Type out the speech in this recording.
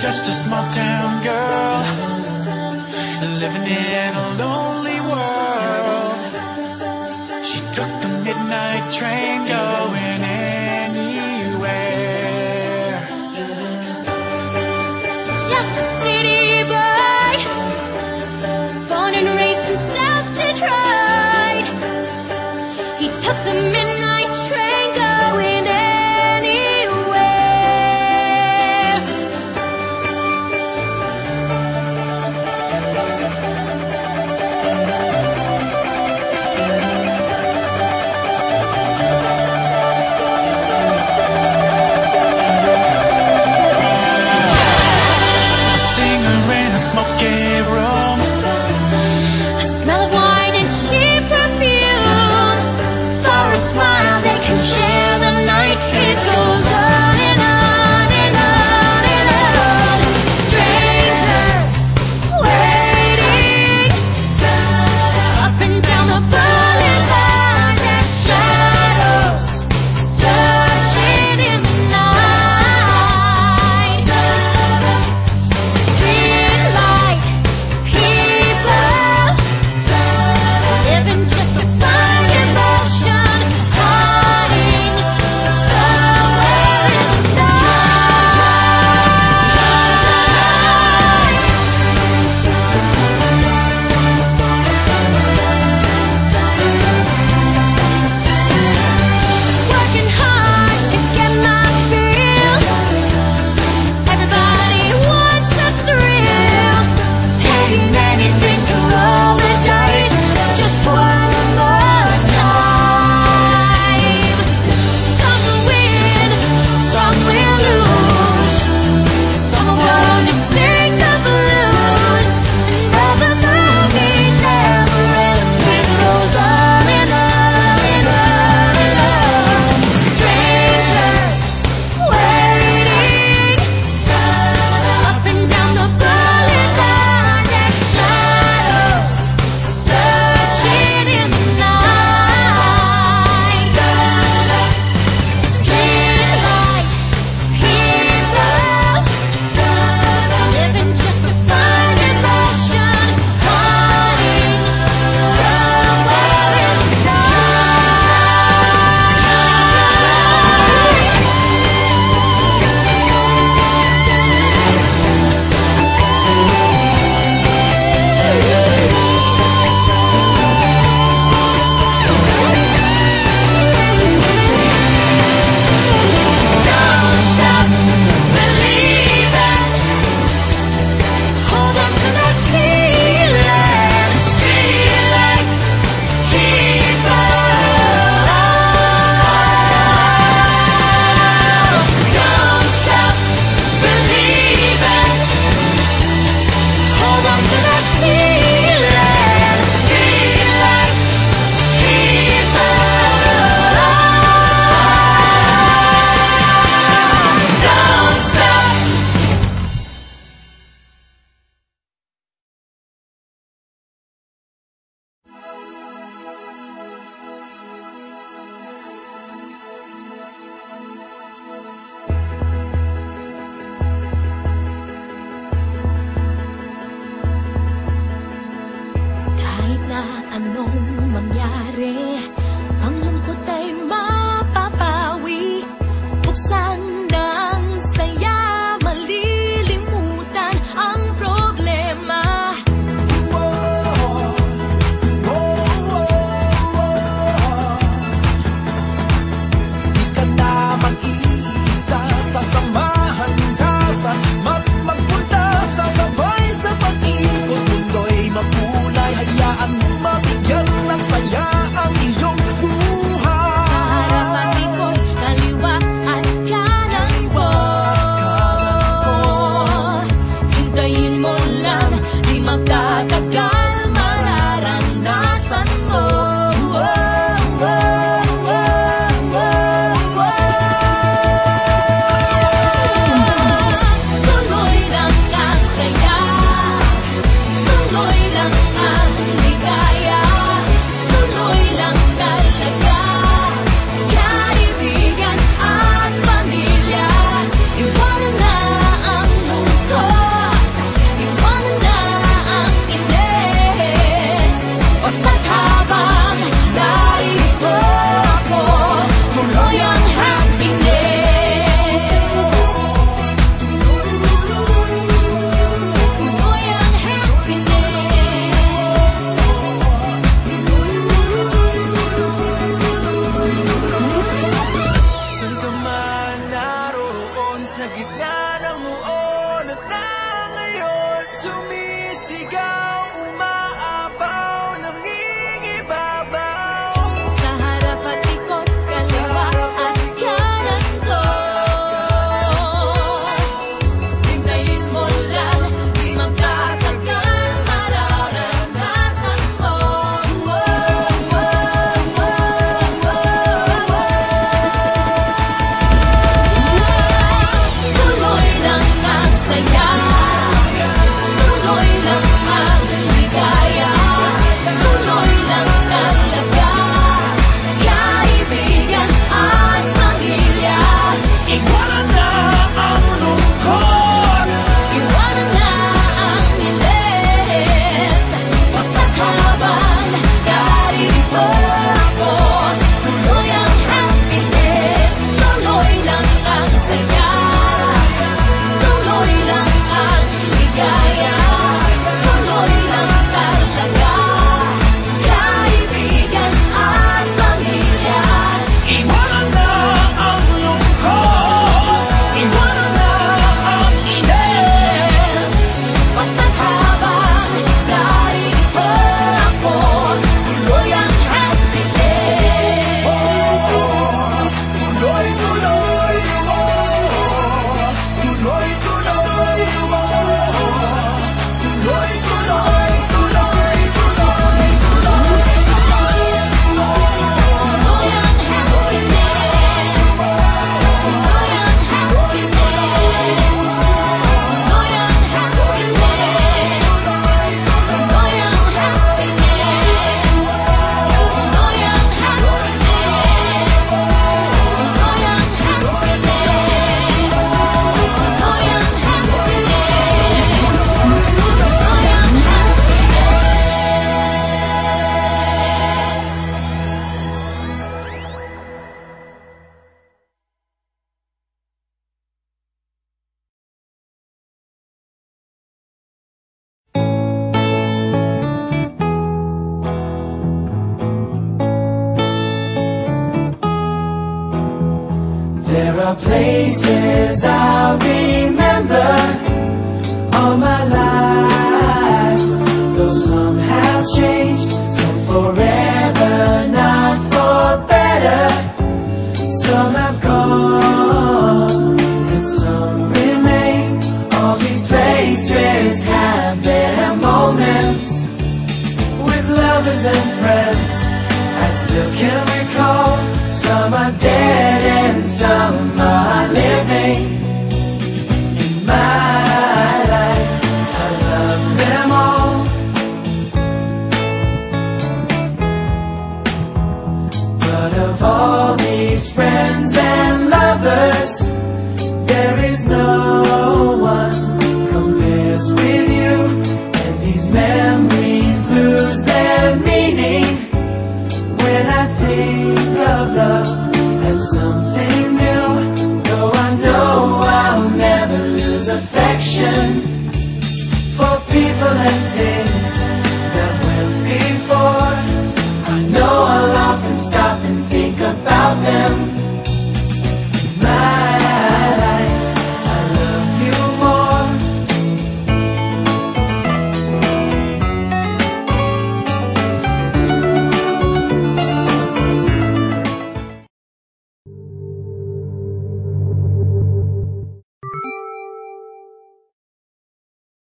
Just a small town girl living in a lonely world. She took the midnight train going anywhere. Just a city boy, born and raised in South Detroit. He took the midnight train going anywhere. A singer in a smoky room, A smell of wine and cheap perfume. For a smile they can share the are places I'll remember all my life. Though some have changed, some forever, not for better. Some have gone and some remain. All these places have their moments with lovers and friends. I still can recall. Some are dead and some are living. In my life, I love them all. But of all these friends